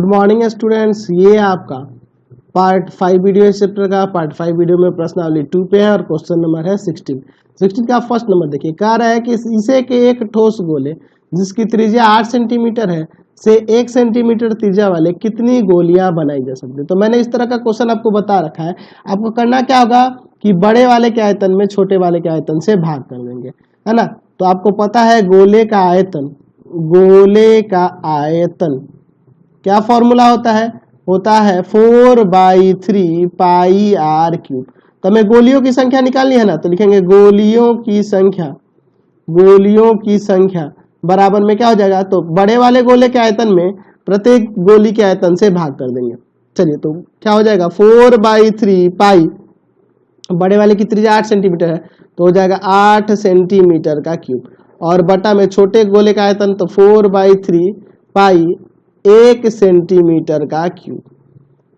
Good morning students, ये आपका part 5 video इस चैप्टर का। पार्ट 5 वीडियो में प्रश्नावली 2 पे है और क्वेश्चन नंबर है 16 का फर्स्ट नंबर देखिए। कह रहा है कि शीशे के एक ठोस गोले जिसकी त्रिज्या 8 सेंटीमीटर है से 1 सेंटीमीटर त्रिज्या वाले कितनी गोलियां बनाई जा सकती है। तो मैंने इस तरह का क्वेश्चन आपको बता रखा है। आपको करना क्या होगा कि बड़े वाले के आयतन में छोटे वाले के आयतन से भाग कर देंगे, है ना। तो आपको पता है गोले का आयतन क्या फॉर्मूला होता है 4/3 पाई आर क्यूब। तो हमें गोलियों की संख्या निकालनी है ना, तो लिखेंगे गोलियों की संख्या बराबर में क्या हो जाएगा, तो बड़े वाले गोले के आयतन में प्रत्येक गोली के आयतन से भाग कर देंगे। चलिए, तो क्या हो जाएगा 4/3 पाई, बड़े वाले की त्रिज्या 8 सेंटीमीटर है तो हो जाएगा 8 सेंटीमीटर का क्यूब, और बटा में छोटे गोले का आयतन तो 4/3 पाई 1 सेंटीमीटर का क्यूब।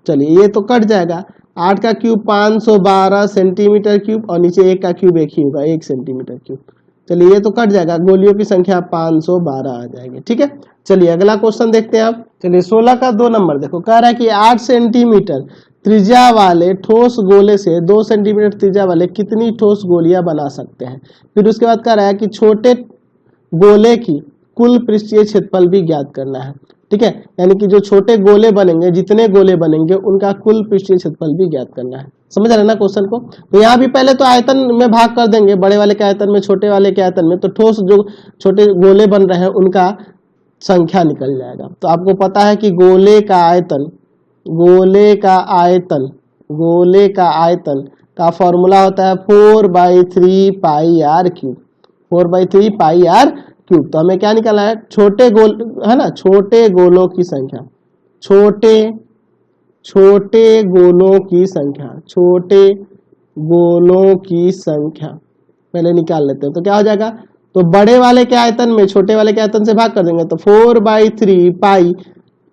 चलिए, ये तो कट जाएगा। 8 का क्यूब 512 सेंटीमीटर क्यूब और नीचे 1 का क्यूब 1 ही होगा, 1 सेंटीमीटर क्यूब। चलिए, ये तो कट जाएगा, गोलियों की संख्या 512 आ जाएगी। ठीक है, चलिए अगला क्वेश्चन देखते हैं आप। चलिए 16 का 2 नंबर देखो। कह रहा है कि 8 सेंटीमीटर त्रिज्या वाले ठोस गोले से 2 सेंटीमीटर त्रिज्या वाले कितनी ठोस गोलियां बना सकते हैं। फिर उसके बाद कह रहा है कि छोटे गोले की कुल पृष्ठीय क्षेत्रफल भी ज्ञात करना है। ठीक है, यानी कि जो छोटे गोले बनेंगे, जितने गोले बनेंगे उनका कुल पृष्ठीय क्षेत्रफल भी ज्ञात करना है। समझ रहे ना क्वेश्चन को। तो यहाँ भी पहले तो आयतन में भाग कर देंगे, बड़े वाले के आयतन में छोटे वाले के आयतन में, तो ठोस जो छोटे गोले बन रहे हैं उनका संख्या निकल जाएगा। तो आपको पता है कि गोले का आयतन का फॉर्मूला होता है 4/3 pi r cube, 4/3 pi r cube. तो हमें क्या निकालना है, छोटे गोल है ना, छोटे गोलों की संख्या पहले निकाल लेते हैं। तो क्या हो जाएगा, तो बड़े वाले के आयतन में छोटे वाले के आयतन से भाग कर देंगे, तो 4/3 पाई,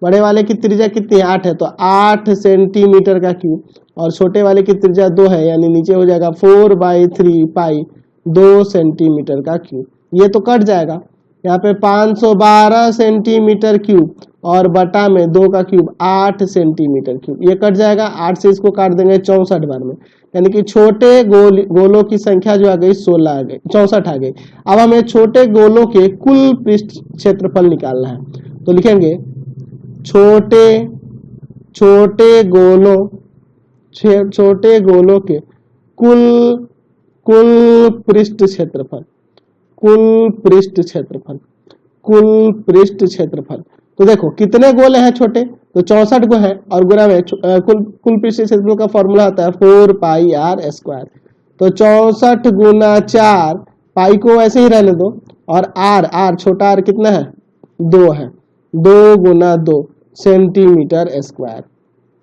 बड़े वाले की त्रिज्या कितनी है 8 है, तो 8 सेंटीमीटर का क्यूब, और छोटे वाले की त्रिज्या 2 है, यानी नीचे हो जाएगा 4/3 पाई 2 सेंटीमीटर का क्यूब। ये तो कट जाएगा, यहाँ पे 512 सेंटीमीटर क्यूब और बटा में 2 का क्यूब 8 सेंटीमीटर क्यूब, ये कट जाएगा। 8 से इसको काट देंगे 64 बार में, यानी कि छोटे गोलों की संख्या जो आ गई 16 आ गई, 64 आ गई। अब हमें छोटे गोलों के कुल पृष्ठ क्षेत्रफल निकालना है। तो लिखेंगे छोटे गोलों के कुल पृष्ठ क्षेत्रफल। तो देखो कितने गोले हैं छोटे, तो 64 गो हैं, और गुणा में कुल पृष्ठ क्षेत्रफल का फॉर्मूला होता है 4 पाई आर स्क्वायर। तो 64 गुना 4, पाई को ऐसे ही रहने दो, और आर छोटा आर कितना है 2 है, 2 गुना 2 सेंटीमीटर स्क्वायर।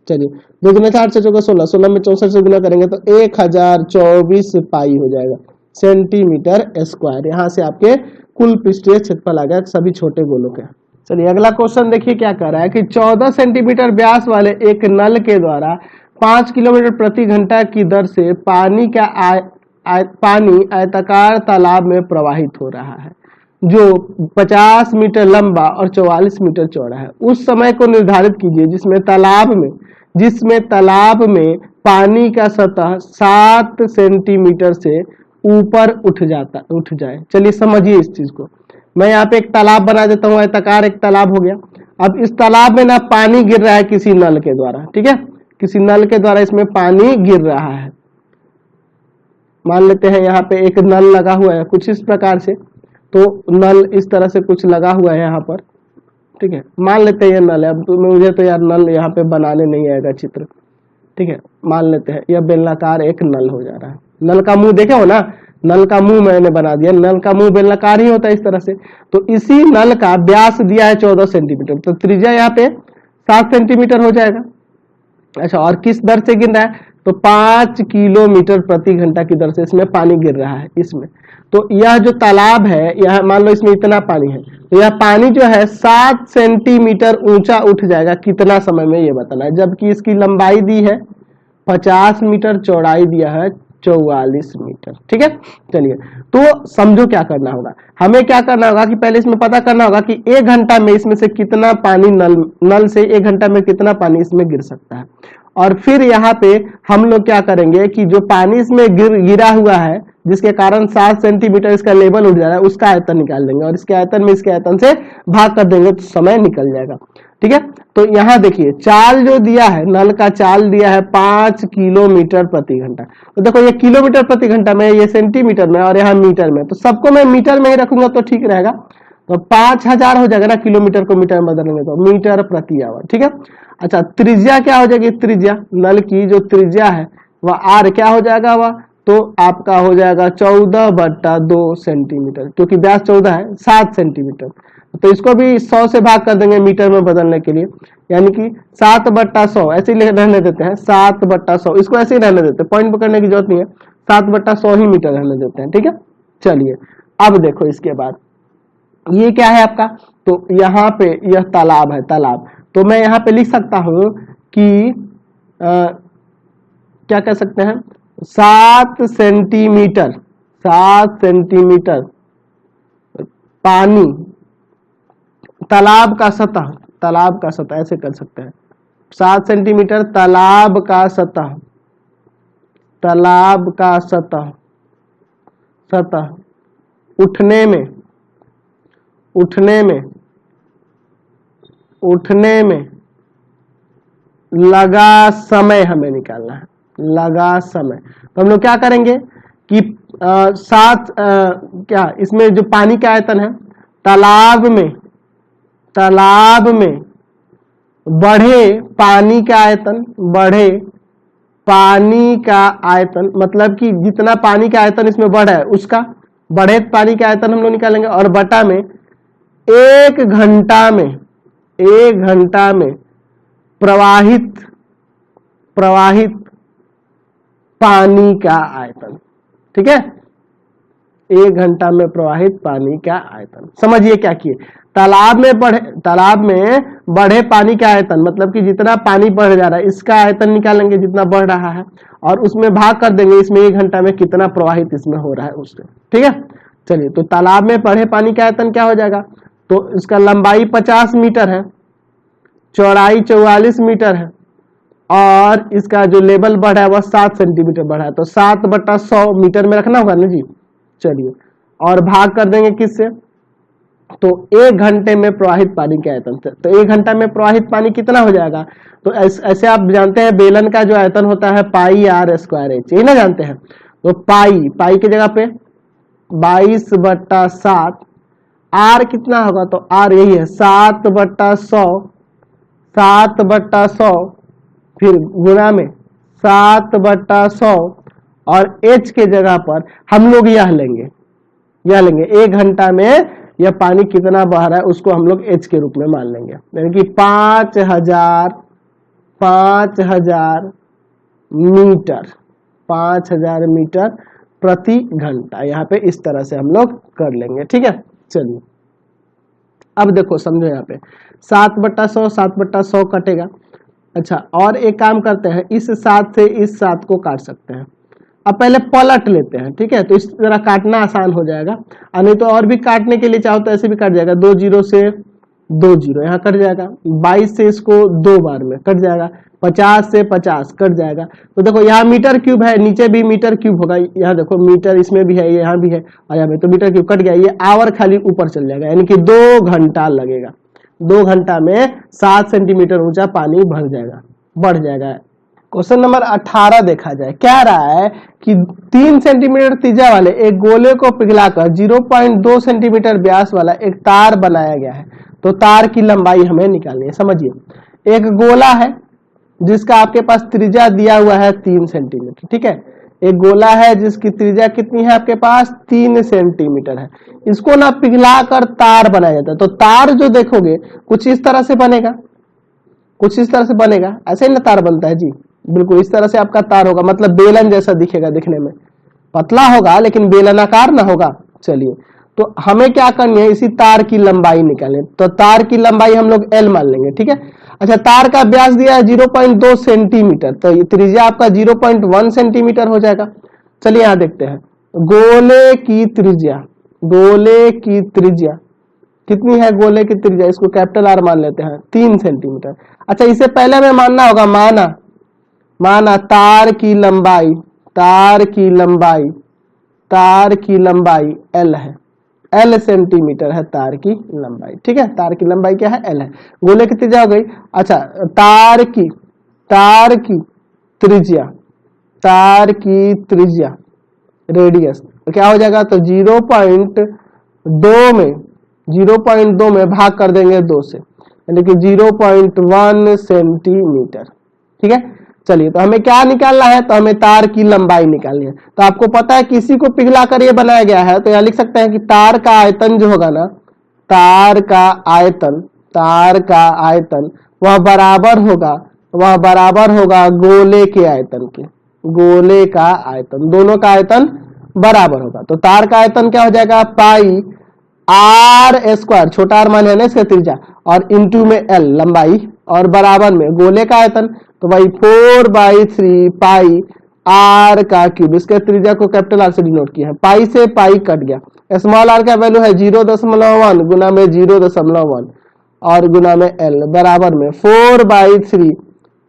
चलिए 2 गुना 4 से 16, 16 में 64 से गुना करेंगे तो 1024 पाई हो जाएगा सेंटीमीटर स्क्वायर। यहाँ से आपके कुल पृष्ठीय क्षेत्रफल आ गया सभी छोटे गोलों के। चलिए अगला क्वेश्चन देखिए क्या कर रहा है कि 14 सेंटीमीटर व्यास वाले एक नल के द्वारा 5 किलोमीटर प्रति घंटा की दर से पानी आयताकार तालाब में प्रवाहित हो रहा है, जो 50 मीटर लंबा और 44 मीटर चौड़ा है। उस समय को निर्धारित कीजिए जिसमें तालाब में पानी का सतह 7 सेंटीमीटर से ऊपर उठ जाए। चलिए समझिए इस चीज को। मैं यहाँ पे एक तालाब बना देता हूँ, आयताकार एक तालाब हो गया। अब इस तालाब में ना पानी गिर रहा है किसी नल के द्वारा, ठीक है, किसी नल के द्वारा इसमें पानी गिर रहा है। मान लेते हैं यहाँ पे एक नल लगा हुआ है कुछ इस प्रकार से, तो नल इस तरह से कुछ लगा हुआ है यहाँ पर, ठीक है, मान लेते हैं ये नल है। अब तो मुझे तो यार नल यहाँ पे बनाने नहीं आएगा चित्र, ठीक है, मान लेते हैं यह बेलनाकार एक नल हो जा रहा है। नल का मुंह देखे हो ना, नल का मुंह मैंने बना दिया, नल का मुंह बेलनाकार ही होता है इस तरह से। तो इसी नल का व्यास दिया है 14 सेंटीमीटर, तो त्रिज्या यहाँ पे 7 सेंटीमीटर हो जाएगा। अच्छा, और किस दर से गिर रहा है, तो 5 किलोमीटर प्रति घंटा की दर से इसमें पानी गिर रहा है इसमें। तो यह जो तालाब है, यह मान लो इसमें इतना पानी है, तो यह पानी जो है 7 सेंटीमीटर ऊंचा उठ जाएगा कितना समय में, ये बताना है। जबकि इसकी लंबाई दी है 50 मीटर, चौड़ाई दिया है 44 मीटर। ठीक है, चलिए तो समझो क्या करना होगा, हमें क्या करना होगा कि पहले इसमें पता करना होगा कि 1 घंटा में इसमें से कितना पानी नल से 1 घंटा में कितना पानी इसमें गिर सकता है। और फिर यहाँ पे हम लोग क्या करेंगे कि जो पानी इसमें गिरा हुआ है जिसके कारण 7 सेंटीमीटर इसका लेवल उठ जा रहा है उसका आयतन निकाल देंगे और इसके आयतन में इसके आयतन से भाग कर देंगे तो समय निकल जाएगा। ठीक है, तो यहाँ देखिए चाल जो दिया है, नल का चाल दिया है 5 किलोमीटर प्रति घंटा। तो देखो ये किलोमीटर प्रति घंटा में, ये सेंटीमीटर में और यहाँ मीटर में, तो सबको मैं मीटर में ही रखूंगा तो ठीक रहेगा। तो 5000 हो जाएगा ना, किलोमीटर को मीटर में बदलेंगे तो मीटर प्रति आवर। ठीक है, अच्छा त्रिज्या क्या हो जाएगी, त्रिज्या नल की जो त्रिज्या है वह आर क्या हो जाएगा, वह तो आपका हो जाएगा 14/2 सेंटीमीटर, क्योंकि व्यास 14 है 7 सेंटीमीटर, तो इसको भी 100 से भाग कर देंगे मीटर में बदलने के लिए, यानी कि 7/100 ऐसे ही रहने देते हैं, 7/100 इसको ऐसे ही रहने देते हैं, पॉइंट पकड़ने की जरूरत नहीं है, 7/100 ही मीटर रहने देते हैं। ठीक है, चलिए अब देखो इसके बाद ये क्या है आपका, तो यहाँ पे यह तालाब है, तालाब, तो मैं यहाँ पे लिख सकता हूं कि क्या कह सकते हैं 7 सेंटीमीटर, 7 सेंटीमीटर पानी तालाब का सतह, तालाब का सतह ऐसे कर सकते हैं, 7 सेंटीमीटर तालाब का सतह, तालाब का सतह, सतह उठने में, उठने में, उठने में लगा समय हमें निकालना है, लगा समय। तो हम लोग क्या करेंगे कि 7 क्या इसमें जो पानी का आयतन है तालाब में, तालाब में बढ़े पानी का आयतन, बढ़े पानी का आयतन मतलब कि जितना पानी का आयतन इसमें बढ़ा है उसका बढ़े पानी का आयतन हम लोग निकालेंगे, और बटा में 1 घंटा में, 1 घंटा में प्रवाहित, प्रवाहित पानी का आयतन। ठीक है, 1 घंटा में प्रवाहित पानी का आयतन। समझिए क्या किए, तालाब में बढ़े पानी का आयतन मतलब कि जितना पानी बढ़ जा रहा है इसका आयतन निकालेंगे जितना बढ़ रहा है, और उसमें भाग कर देंगे इसमें 1 घंटा में कितना प्रवाहित इसमें हो रहा है उससे। ठीक है, चलिए तो तालाब में बढ़े पानी का आयतन क्या हो जाएगा, तो इसका लंबाई 50 मीटर है, चौड़ाई 44 मीटर है, और इसका जो लेवल बढ़ा है वह 7 सेंटीमीटर बढ़ा है, तो 7/100 मीटर में रखना होगा ना जी। चलिए और भाग कर देंगे किससे, तो 1 घंटे में प्रवाहित पानी के आयतन से, तो 1 घंटा में प्रवाहित पानी कितना हो जाएगा, तो ऐसे आप जानते हैं बेलन का जो आयतन होता है πr²h, यही ना जानते हैं, तो पाई की जगह पे 22/7, आर कितना होगा, तो आर यही है 7/100, 7/100 फिर गुणा में 7/100, और h के जगह पर हम लोग यह लेंगे, यह लेंगे 1 घंटा में यह पानी कितना बह रहा है उसको हम लोग h के रूप में मान लेंगे, यानी कि 5000 मीटर, 5000 मीटर प्रति घंटा, यहाँ पे इस तरह से हम लोग कर लेंगे। ठीक है, चलिए अब देखो समझो यहाँ पे 7/100, 7/100 कटेगा। अच्छा और एक काम करते हैं, इस 7 से इस 7 को काट सकते हैं, अब पहले पलट लेते हैं। ठीक है, तो इस तरह काटना आसान हो जाएगा, और नहीं तो और भी काटने के लिए चाहो तो ऐसे भी कट जाएगा, 2 0 से 2 0 यहाँ कट जाएगा, 22 से इसको 2 बार में कट जाएगा, 50 से 50 कट जाएगा। तो देखो यहाँ मीटर क्यूब है, नीचे भी मीटर क्यूब होगा, यहाँ देखो मीटर इसमें भी है, यहाँ भी है, और यहाँ पे तो मीटर क्यूब कट गया, ये आवर खाली ऊपर चल जाएगा, यानी कि 2 घंटा लगेगा, 2 घंटा में 7 सेंटीमीटर ऊंचा पानी भर जाएगा, बढ़ जाएगा। क्वेश्चन नंबर 18 देखा जाए, क्या रहा है कि 3 सेंटीमीटर त्रिज्या वाले एक गोले को पिघलाकर 0.2 सेंटीमीटर व्यास वाला एक तार बनाया गया है, तो तार की लंबाई हमें निकालनी है। समझिए, एक गोला है जिसका आपके पास त्रिज्या दिया हुआ है 3 सेंटीमीटर। ठीक है, एक गोला है जिसकी त्रिज्या कितनी है आपके पास 3 सेंटीमीटर है, इसको ना पिघलाकर तार बनाया जाता है। तो तार जो देखोगे कुछ इस तरह से बनेगा, कुछ इस तरह से बनेगा, ऐसे ही ना तार बनता है जी, बिल्कुल इस तरह से आपका तार होगा, मतलब बेलन जैसा दिखेगा, दिखने में पतला होगा लेकिन बेलनाकार ना होगा। चलिए तो हमें क्या करनी है, इसी तार की लंबाई निकालें, तो तार की लंबाई हम लोग L मान लेंगे। ठीक है, अच्छा तार का व्यास दिया है 0.2 सेंटीमीटर, तो ये त्रिज्या आपका 0.1 सेंटीमीटर हो जाएगा, चलिए यहाँ देखते हैं, गोले की त्रिज्या, गोले की त्रिज्या कितनी है? गोले की त्रिज्या, इसको कैपिटल आर मान लेते हैं, 3 सेंटीमीटर। अच्छा, इससे पहले हमें मानना होगा, माना तार की लंबाई, तार की लंबाई, तार की लंबाई L है, L सेंटीमीटर है तार की लंबाई। ठीक है, तार की लंबाई क्या है? L है। गोले की त्रिज्या हो गई। अच्छा, तार की त्रिज्या, तार की त्रिज्या रेडियस तो क्या हो जाएगा? तो 0.2 में भाग कर देंगे 2 से, यानी कि 0.1 सेंटीमीटर। ठीक है, चलिए तो हमें क्या निकालना है? तो हमें तार की लंबाई निकालनी है। तो आपको पता है किसी को पिघला कर ये बनाया गया है, तो यहाँ लिख सकते हैं कि तार का आयतन जो होगा ना, तार का आयतन वह बराबर होगा गोले के आयतन के, गोले का आयतन, दोनों का आयतन बराबर होगा। तो तार का आयतन क्या हो जाएगा? पाई आर स्क्वायर, छोटा आर मान है ना इसका त्रिज्या, और इंटू में L लंबाई, और बराबर में गोले का आयतन, तो भाई 4/3 पाई आर का क्यूब। इसके त्रिज्या को कैपिटल आर से डिनोट किया है, पाई से पाई कट गया, स्मॉल आर का वैल्यू है 0.1 गुना में 0.1 और गुना में L बराबर में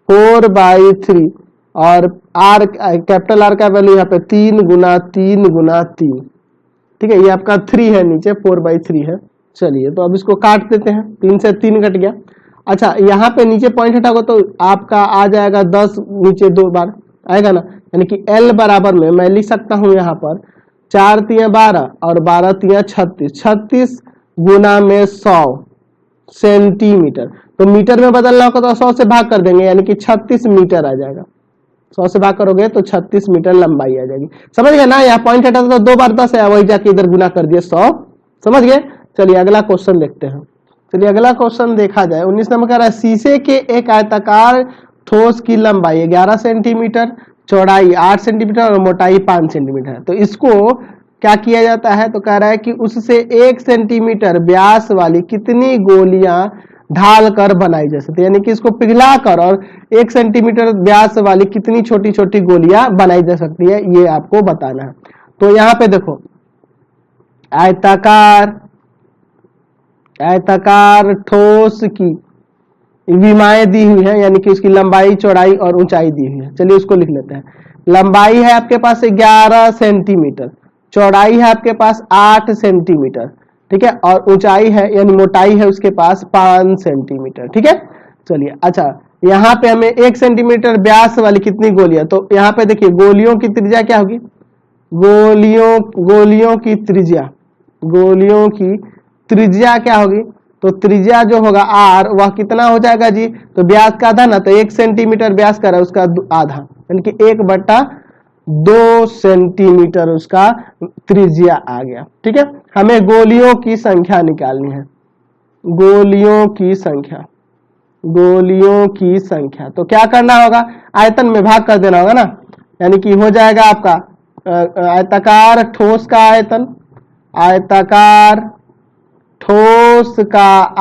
4/3 और आर कैपिटल आर का वैल्यू यहाँ पे 3 गुना 3। ठीक है, ये आपका 3 है, नीचे 4/3 है। चलिए तो अब इसको काट देते हैं, 3 से 3 कट गया। अच्छा, यहाँ पे नीचे पॉइंट हटाओगे तो आपका आ जाएगा 10, नीचे 2 बार आएगा ना, यानी कि L बराबर में मैं लिख सकता हूँ यहाँ पर 4 तिया 12 और 12 तिया 36 गुना में 100 सेंटीमीटर। तो मीटर में बदलना होगा तो 100 से भाग कर देंगे, यानी कि 36 मीटर आ जाएगा। 100 से भाग करोगे तो 36 मीटर लंबाई आ जाएगी। समझ गए ना? यहाँ पॉइंट हटा तो 2 बार 10 है, वही जाके इधर गुना कर दिए 100। समझ गए? चलिए अगला क्वेश्चन देखते हैं। चलिए अगला क्वेश्चन देखा जाए। 19 नंबर कह रहा है, शीशे के एक आयताकार ठोस की लंबाई 11 सेंटीमीटर, चौड़ाई 8 सेंटीमीटर और मोटाई 5 सेंटीमीटर है। तो इसको क्या किया जाता है? तो कह रहा है कि उससे 1 सेंटीमीटर व्यास वाली कितनी गोलियां ढाल कर बनाई जा सकती है, यानी कि इसको पिघला कर और 1 सेंटीमीटर व्यास वाली कितनी छोटी छोटी गोलियां बनाई जा सकती है, ये आपको बताना है। तो यहाँ पे देखो, आयताकार ठोस की विमाएं दी हुई है, यानी कि उसकी लंबाई, चौड़ाई और ऊंचाई दी हुई है। चलिए उसको लिख लेते हैं। लंबाई है आपके पास 11 सेंटीमीटर, चौड़ाई है आपके पास 8 सेंटीमीटर, ठीक है, और ऊंचाई है यानी मोटाई है उसके पास 5 सेंटीमीटर। ठीक है, चलिए अच्छा, यहाँ पे हमें 1 सेंटीमीटर व्यास वाली कितनी गोलियां, तो यहाँ पे देखिए गोलियों की त्रिज्या क्या होगी? गोलियों की त्रिज्या क्या होगी? तो त्रिज्या जो होगा R, वह कितना हो जाएगा जी? तो व्यास का आधा ना, तो 1 सेंटीमीटर व्यास का रहा है उसका आधा, यानी कि 1/2 सेंटीमीटर उसका त्रिज्या आ गया। ठीक है, हमें गोलियों की संख्या निकालनी है, गोलियों की संख्या। तो क्या करना होगा? आयतन में भाग कर देना होगा ना, यानी कि हो जाएगा आपका आयताकार ठोस का आयतन, आयताकार ठोस का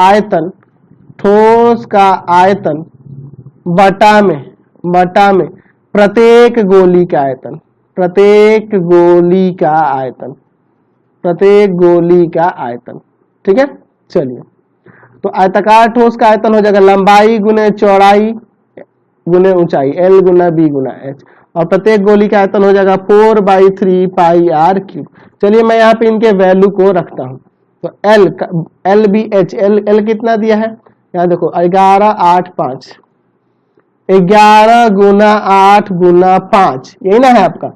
आयतन बटा में प्रत्येक गोली का आयतन, ठीक है। चलिए तो आयताकार ठोस का आयतन हो जाएगा लंबाई गुने चौड़ाई गुने ऊंचाई, L गुना B गुना H, और प्रत्येक गोली का आयतन हो जाएगा 4/3 पाई R क्यूब। चलिए मैं यहाँ पे इनके वैल्यू को रखता हूँ। तो L B H, L कितना दिया है? यहाँ देखो 11 8 5, 11 गुना 8 गुना 5, यही ना है आपका।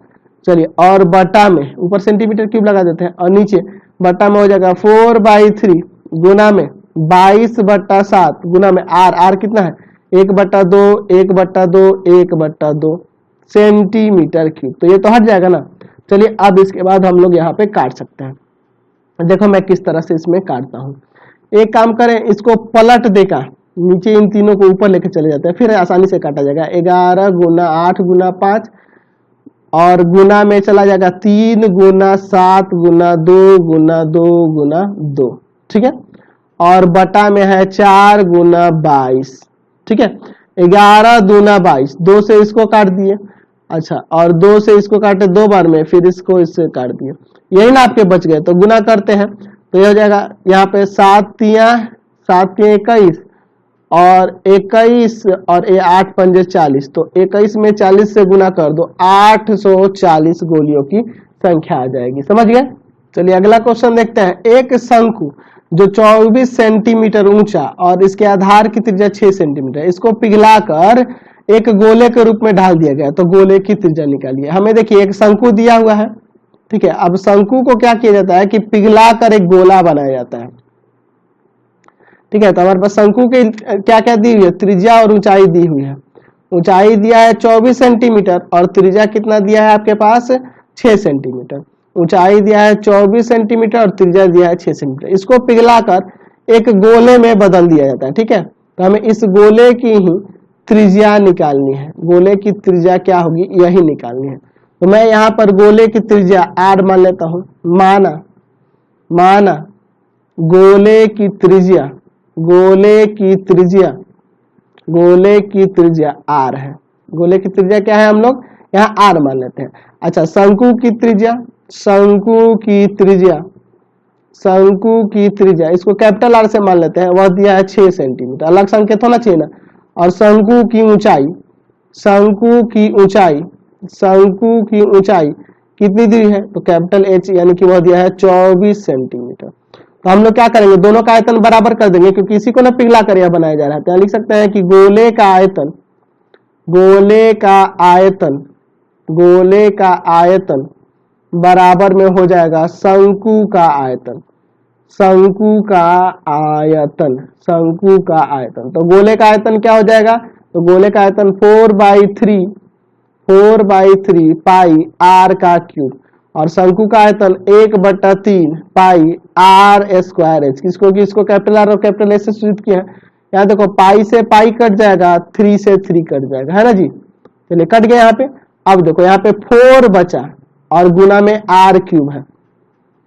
चलिए और बटा में, ऊपर सेंटीमीटर क्यूब लगा देते हैं, और नीचे बटा में हो जाएगा 4/3 गुना में 22/7 गुना में R कितना है? 1/2 सेंटीमीटर क्यूब। तो ये तो हट जाएगा ना। चलिए अब इसके बाद हम लोग यहाँ पे काट सकते हैं। देखो मैं किस तरह से इसमें काटता हूँ। एक काम करें, इसको पलट देकर नीचे इन तीनों को ऊपर लेके चले जाते हैं, फिर आसानी से काटा जाएगा। 11 गुना 8 गुना 5 और गुना में चला जाएगा 3 गुना 7 गुना 2 गुना 2 गुना 2, ठीक है, और बटा में है 4 गुना 22, ठीक है। 11 दूना 22, 2 से इसको काट दिए, अच्छा, और 2 से इसको काटे 2 बार में, फिर इसको इससे काट दिए, यही ना आपके बच गए। तो गुना करते हैं तो ये हो जाएगा यहाँ पे 7 तिया 21 और 21 और ये 8 पंजे 40, तो 21 में 40 से गुना कर दो, 840 गोलियों की संख्या आ जाएगी। समझ गए? चलिए अगला क्वेश्चन देखते हैं। एक शंकु जो 24 सेंटीमीटर ऊंचा और इसके आधार की त्रिज्या 6 सेंटीमीटर, इसको पिघलाकर एक गोले के रूप में ढाल दिया गया, तो गोले की त्रिज्या निकालिए। हमें देखिए एक शंकु दिया हुआ है, ठीक है। अब शंकु को क्या किया जाता है कि पिघलाकर एक गोला बनाया जाता है, ठीक है। तो हमारे पास शंकु के क्या क्या दी हुई है, त्रिज्या और ऊंचाई दी हुई है। ऊंचाई दिया है 24 सेंटीमीटर और त्रिज्या कितना दिया है आपके पास 6 सेंटीमीटर। ऊंचाई दिया है 24 सेंटीमीटर और त्रिज्या दिया है 6 सेंटीमीटर। इसको पिघलाकर एक गोले में बदल दिया जाता है, ठीक है। तो हमें इस गोले की ही त्रिज्या निकालनी है। गोले की त्रिज्या क्या होगी, यही निकालनी है। तो मैं यहाँ पर गोले की त्रिज्या r मान लेता हूं। माना गोले की त्रिज्या r है। गोले की त्रिज्या क्या है, हम लोग यहाँ r मान लेते हैं। अच्छा, शंकु की त्रिज्या इसको कैपिटल R से मान लेते हैं, वह दिया है 6 सेंटीमीटर। अलग संकेत होना चाहिए ना। और शंकु की ऊंचाई कितनी दी है, तो कैपिटल H यानी कि वह दिया है 24 सेंटीमीटर। तो हम लोग क्या करेंगे, दोनों का आयतन बराबर कर देंगे, क्योंकि इसी को ना पिघला कर यह बनाया जा रहा है। तो लिख सकते हैं कि गोले का आयतन बराबर में हो जाएगा शंकु का आयतन। तो गोले का आयतन क्या हो जाएगा, तो गोले का आयतन 4/3 पाई r का क्यूब, और शंकु का आयतन 1/3 पाई r स्क्वायर h। किसको कैपिटल R और कैपिटल S से सूचित किया है। यहाँ देखो पाई से पाई कट जाएगा, 3 से 3 कट जाएगा, है ना जी। चलिए कट गया यहाँ पे। अब देखो यहाँ पे 4 बचा और गुना में r क्यूब है,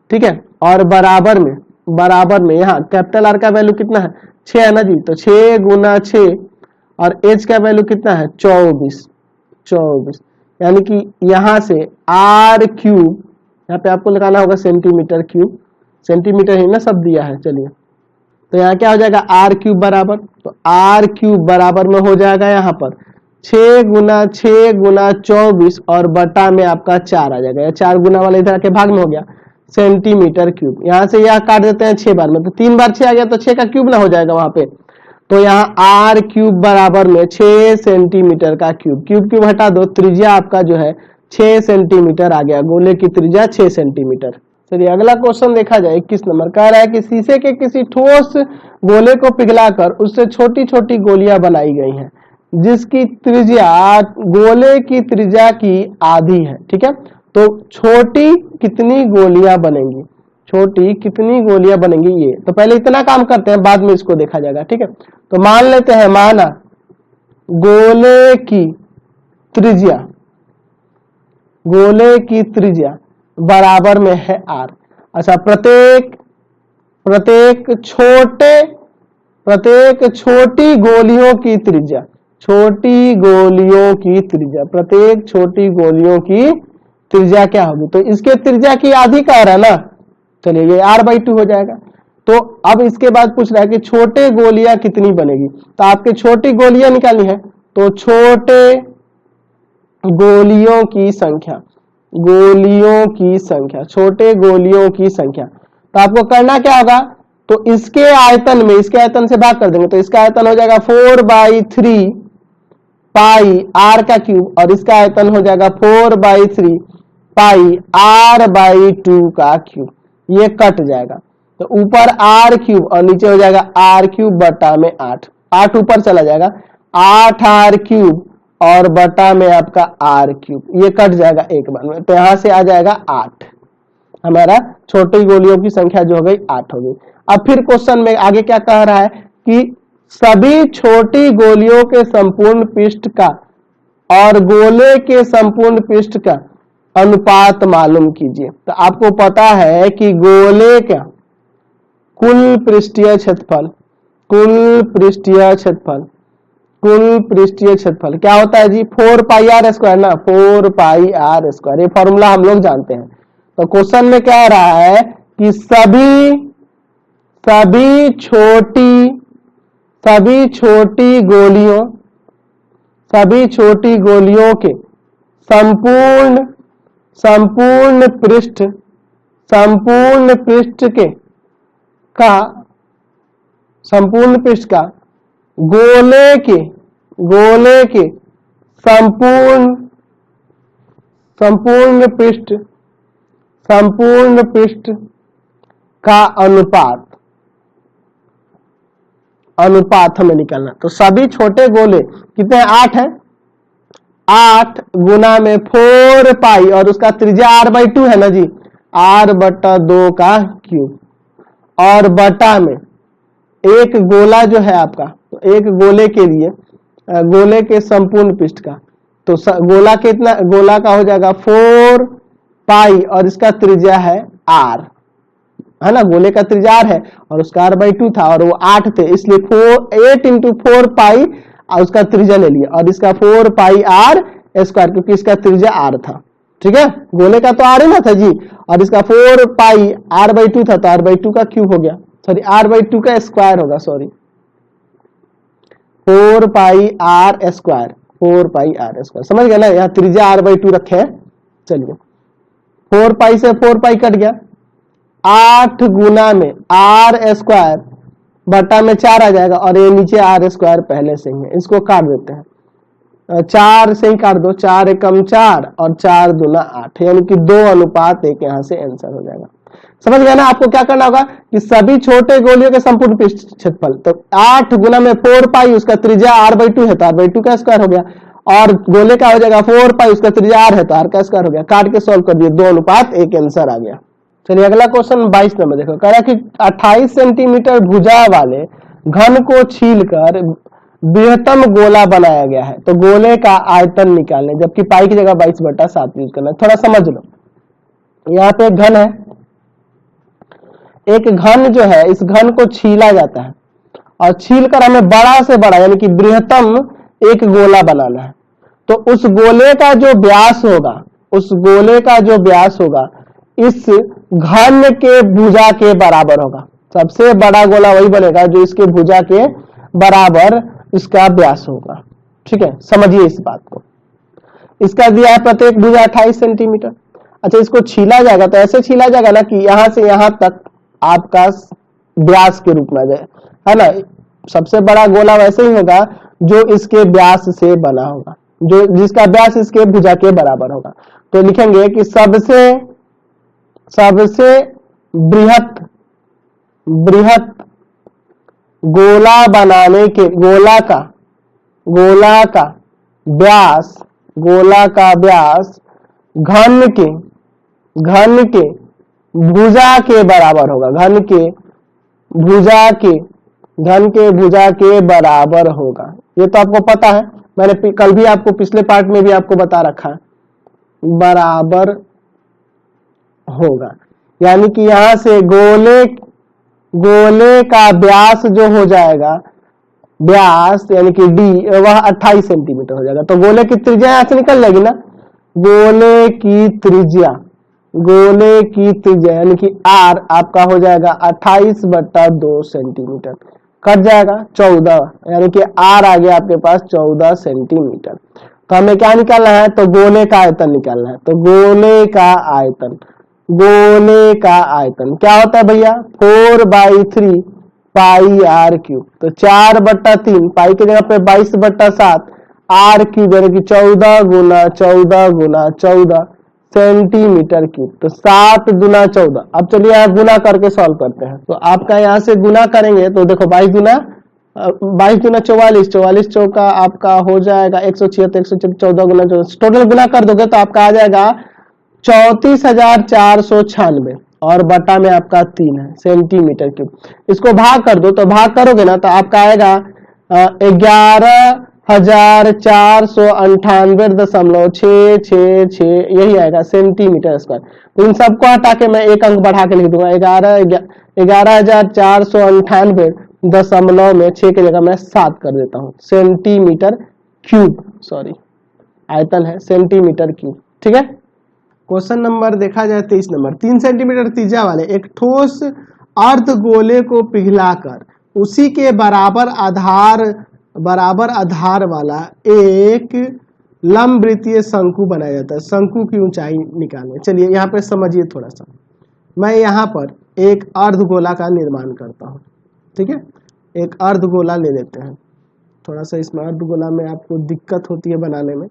ठीक है। और बराबर में यहाँ कैपिटल R का वैल्यू कितना है, 6 है ना जी। तो 6 गुना 6 और h का वैल्यू कितना है 24, यानी कि यहाँ से r क्यूब, यहाँ पे आपको लगाना होगा सेंटीमीटर क्यूब, सेंटीमीटर ही ना सब दिया है। चलिए तो यहाँ क्या हो जाएगा r क्यूब बराबर, तो r क्यूब बराबर में हो जाएगा यहाँ पर 6 गुना 24 और बटा में आपका 4 आ जाएगा। 4 गुना वाला इधर के भाग में हो गया सेंटीमीटर क्यूब। यहाँ से यह काट देते हैं 6 बार में, तो 3 बार 6 आ गया, तो 6 का क्यूब ना हो जाएगा वहां पे। तो यहाँ r क्यूब बराबर में 6 सेंटीमीटर का क्यूब हटा दो, त्रिज्या आपका जो है 6 सेंटीमीटर आ गया। गोले की त्रिज्या 6 सेंटीमीटर। चलिए अगला क्वेश्चन देखा जाए। 21 नंबर कह रहा है कि शीशे के किसी ठोस गोले को पिघलाकर उससे छोटी छोटी गोलियां बनाई गई हैं, जिसकी त्रिज्या गोले की त्रिज्या की आधी है, ठीक है। तो छोटी कितनी गोलियां बनेंगी ये, तो पहले इतना काम करते हैं, बाद में इसको देखा जाएगा, ठीक है। तो मान लेते हैं, माना गोले की त्रिज्या बराबर में है r। अच्छा, प्रत्येक छोटी गोलियों की त्रिज्या, प्रत्येक छोटी गोलियों की त्रिज्या क्या होगी, तो इसके त्रिज्या की आधी का रहा ना। चलिए ये r/2 हो जाएगा। तो अब इसके बाद पूछ रहा है कि छोटे गोलियां कितनी बनेगी, तो आपके छोटी गोलियां निकालनी है, तो छोटे गोलियों की संख्या, तो आपको करना क्या होगा, तो इसके आयतन से भाग कर देंगे, तो इसका आयतन हो जाएगा 4/3 पाई r का क्यूब, और इसका आयतन हो जाएगा 4/3 पाई r/2 का क्यूब। ये कट जाएगा, तो ऊपर r क्यूब और नीचे हो जाएगा r क्यूब बटा में 8 ऊपर चला जाएगा, 8r क्यूब और बटा में आपका r क्यूब, ये कट जाएगा एक बार में। तो यहां से आ जाएगा 8, हमारा छोटी गोलियों की संख्या जो हो गई 8 हो गई। अब फिर क्वेश्चन में आगे क्या कह रहा है कि सभी छोटी गोलियों के संपूर्ण पृष्ठ का और गोले के संपूर्ण पृष्ठ का अनुपात मालूम कीजिए। तो आपको पता है कि गोले का कुल पृष्ठीय क्षेत्रफल कुल पृष्ठीय क्षेत्रफल क्या होता है जी, 4 पाई आर स्क्वायर ना, 4 पाई आर स्क्वायर, ये फॉर्मूला हम लोग जानते हैं। तो क्वेश्चन में क्या आ रहा है कि सभी छोटी गोलियों के संपूर्ण पृष्ठ का गोले के संपूर्ण पृष्ठ का अनुपात हमें निकालना। तो सभी छोटे गोले कितने, 8 है, 8 गुना में 4 पाई और उसका त्रिज्या r/2 है ना जी, r/2 का क्यूब, और बटा में एक गोला जो है आपका, तो एक गोले के लिए गोले के संपूर्ण पृष्ठ का, तो गोला का हो जाएगा 4 पाई और इसका त्रिज्या है r, है ना, गोले का त्रिज्या r है और उसका r/2 था और वो 8 थे, इसलिए 8 × 4 पाई और उसका त्रिज्या ले लिया, और इसका 4 पाई r स्क्वायर, क्योंकि इसका त्रिज्या r था। ठीक है, गोले का तो r ही ना था जी, और इसका 4 पाई r/2 था, तो r/2 का क्यूब हो गया, सॉरी r/2 का स्क्वायर होगा, सॉरी 4 पाई r स्क्वायर, 4 पाई r स्क्वायर, समझ गया ना, यहाँ त्रिज्या r/2 रखे हैं। चलिए 4 पाई से 4 पाई कट गया, 8 गुना में r स्क्वायर बटा में 4 आ जाएगा, और ये नीचे r स्क्वायर पहले से ही है, इसको काट देते हैं, 4 से ही काट दो, 4 एकम 4 और 4 दूना 8, यानी कि 2:1 यहाँ से आंसर हो जाएगा। समझ गया ना, आपको क्या करना होगा कि सभी छोटे गोलियों के संपूर्ण पृष्ठ क्षेत्रफल, तो 8 गुना में 4 पाई, उसका त्रिज्या r/2 है तो r/2 का स्क्वायर हो गया, और गोले का हो जाएगा 4 पाई, उसका त्रिज्या r है तो r का स्क्वायर हो गया, काट के सॉल्व कर दिए, 2:1 आंसर आ गया। चलिए अगला क्वेश्चन 22 नंबर देखो, कह रहा है कि 28 सेंटीमीटर भुजा वाले घन को छीलकर बृहत्तम गोला बनाया गया है, तो गोले का आयतन निकालने, जबकि पाई की जगह 22/7 यूज करना है। थोड़ा समझ लो, यहाँ पे एक घन है, एक घन जो है, इस घन को छीला जाता है और छीलकर हमें बड़ा से बड़ा यानी कि बृहत्तम एक गोला बनाना है, तो उस गोले का जो व्यास होगा इस घन के भुजा के बराबर होगा। सबसे बड़ा गोला वही बनेगा जो इसके भुजा के बराबर इसका व्यास होगा। ठीक है, समझिए इस बात को। इसका दिया है प्रत्येक भुजा 28 सेंटीमीटर। अच्छा, इसको छीला जाएगा तो ऐसे छीला जाएगा ना कि यहां से यहां तक आपका व्यास के रूप में आ जाए, है ना। सबसे बड़ा गोला वैसे ही होगा जो इसके व्यास से बना होगा, जो जिसका व्यास इसके भुजा के बराबर होगा। तो लिखेंगे कि सबसे बृहत गोला बनाने के गोला का व्यास घन के भुजा के बराबर होगा, घन के भुजा के बराबर होगा। ये तो आपको पता है, मैंने कल भी आपको पिछले पार्ट में भी आपको बता रखा है, बराबर होगा। यानी कि यहां से गोले का व्यास जो हो जाएगा, व्यास यानी कि डी, वह 28 सेंटीमीटर हो जाएगा। तो गोले की त्रिज्या यहां से निकल जाएगी ना, गोले की त्रिज्या यानी कि आर आपका हो जाएगा 28/2 सेंटीमीटर, कट जाएगा 14, यानी कि आर आ गया आपके पास 14 सेंटीमीटर। तो हमें क्या निकालना है, तो गोले का आयतन निकालना है। तो गोले का आयतन क्या होता है भैया, 4/3 पाई r क्यूब। तो 4/3 पाई की जगह पे 22/7 r क्यूब, यानी कि 14 गुना 14 सेंटीमीटर क्यूब। तो 7 दूना 14। अब चलिए आप गुना करके सॉल्व करते हैं। तो आपका यहाँ से गुना करेंगे तो देखो 22 दूना 44, 44 चौका आपका हो जाएगा 176, 176 14 गुना 14, टोटल गुना कर दोगे तो आपका आ जाएगा 34,496 और बटा में आपका 3 है सेंटीमीटर क्यूब। इसको भाग कर दो, तो भाग करोगे ना तो आपका आएगा 11,498.666, यही आएगा सेंटीमीटर स्क्वायर। तो इन सबको हटा के मैं एक अंक बढ़ा के लिख दूंगा, 11,498 दशमलव में 6 की जगह मैं 7 कर देता हूँ, सेंटीमीटर क्यूब, सॉरी आयतन है सेंटीमीटर क्यूब। ठीक है। क्वेश्चन नंबर देखा जाए 23 नंबर, 3 सेंटीमीटर त्रिज्या वाले एक ठोस अर्धगोले को पिघलाकर उसी के बराबर आधार वाला एक लंबवृत्तीय शंकु बनाया जाता है। शंकु की ऊंचाई निकालें। चलिए यहाँ पे समझिए थोड़ा सा। मैं यहाँ पर एक अर्धगोला का निर्माण करता हूँ। ठीक है, एक अर्धगोला ले लेते हैं। थोड़ा सा इसमें अर्धगोला में आपको दिक्कत होती है बनाने में।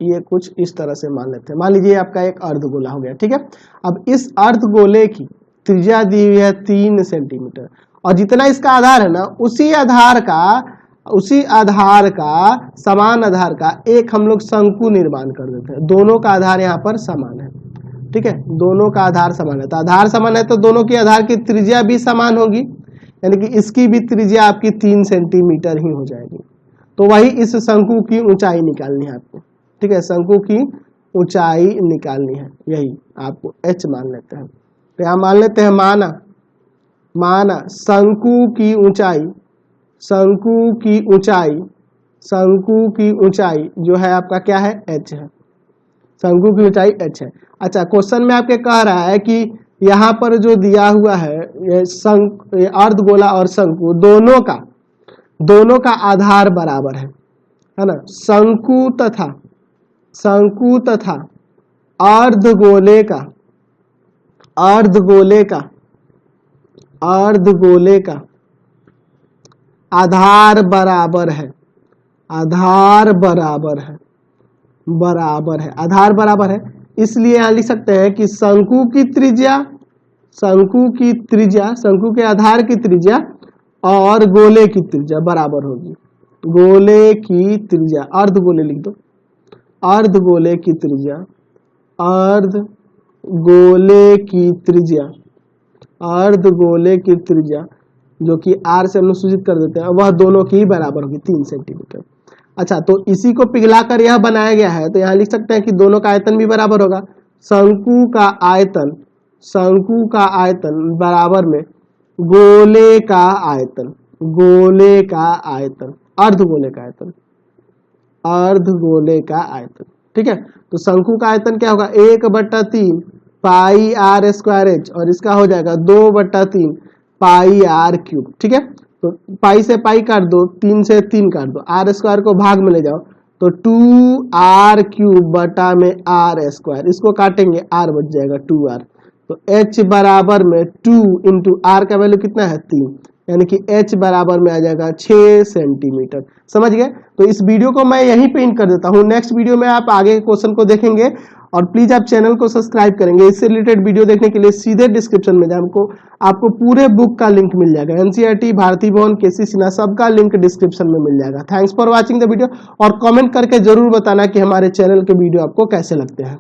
ये कुछ इस तरह से मान लेते हैं। मान लीजिए आपका एक अर्धगोला हो गया। ठीक है, अब इस अर्धगोले की त्रिज्या दी हुई है 3 सेंटीमीटर और जितना इसका आधार है ना, उसी आधार का समान आधार का एक हम लोग शंकु निर्माण कर देते हैं। दोनों का आधार यहाँ पर समान है। ठीक है, दोनों का आधार समान है, तो आधार समान है तो दोनों की आधार की त्रिज्या भी समान होगी, यानी कि इसकी भी त्रिज्या आपकी 3 सेंटीमीटर ही हो जाएगी। तो वही इस शंकु की ऊंचाई निकालनी है आपको। ठीक है, शंकु की ऊंचाई निकालनी है, यही आपको h मान लेते हैं। तो यहाँ मान लेते हैं माना शंकु की ऊंचाई जो है आपका क्या है, h है। शंकु की ऊंचाई h है। अच्छा, क्वेश्चन में आपके कह रहा है कि यहाँ पर जो दिया हुआ है ये अर्धगोला और शंकु दोनों का आधार बराबर है ना। शंकु तथा अर्धगोले का आधार बराबर है। इसलिए यहाँ लिख सकते हैं कि शंकु के आधार की त्रिज्या और गोले की त्रिज्या बराबर होगी। गोले की त्रिज्या, अर्धगोले लिख दो, अर्धगोले की त्रिज्या जो कि r से अनुसूचित कर देते हैं, वह दोनों की बराबर होगी 3 सेंटीमीटर। अच्छा, तो इसी को पिघलाकर यह बनाया गया है, तो यहाँ लिख सकते हैं कि दोनों का आयतन भी बराबर होगा। शंकु का आयतन बराबर में गोले का आयतन, अर्धगोले का आयतन। ठीक है, तो शंकु का आयतन क्या होगा, 1/3 पाई r स्क्वायर h और इसका हो जाएगा 2/3 पाई r क्यूब। ठीक है, तो पाई से पाई काट दो, 3 से 3 काट दो, r स्क्वायर को भाग में ले जाओ तो 2r क्यूब बटा में r स्क्वायर, इसको काटेंगे r बच जाएगा 2r। तो h बराबर में 2 इंटू r का वैल्यू कितना है 3, यानी कि h बराबर में आ जाएगा 6 सेंटीमीटर। समझ गए? तो इस वीडियो को मैं यहीं पे एंड कर देता हूँ। नेक्स्ट वीडियो में आप आगे के क्वेश्चन को देखेंगे और प्लीज आप चैनल को सब्सक्राइब करेंगे। इससे रिलेटेड वीडियो देखने के लिए सीधे डिस्क्रिप्शन में आपको पूरे बुक का लिंक मिल जाएगा। एनसीईआरटी, भारती भवन, केसी सिन्हा, सबका लिंक डिस्क्रिप्शन में मिल जाएगा। Thanks for watching the video और कमेंट करके जरूर बताना कि हमारे चैनल के वीडियो आपको कैसे लगते हैं।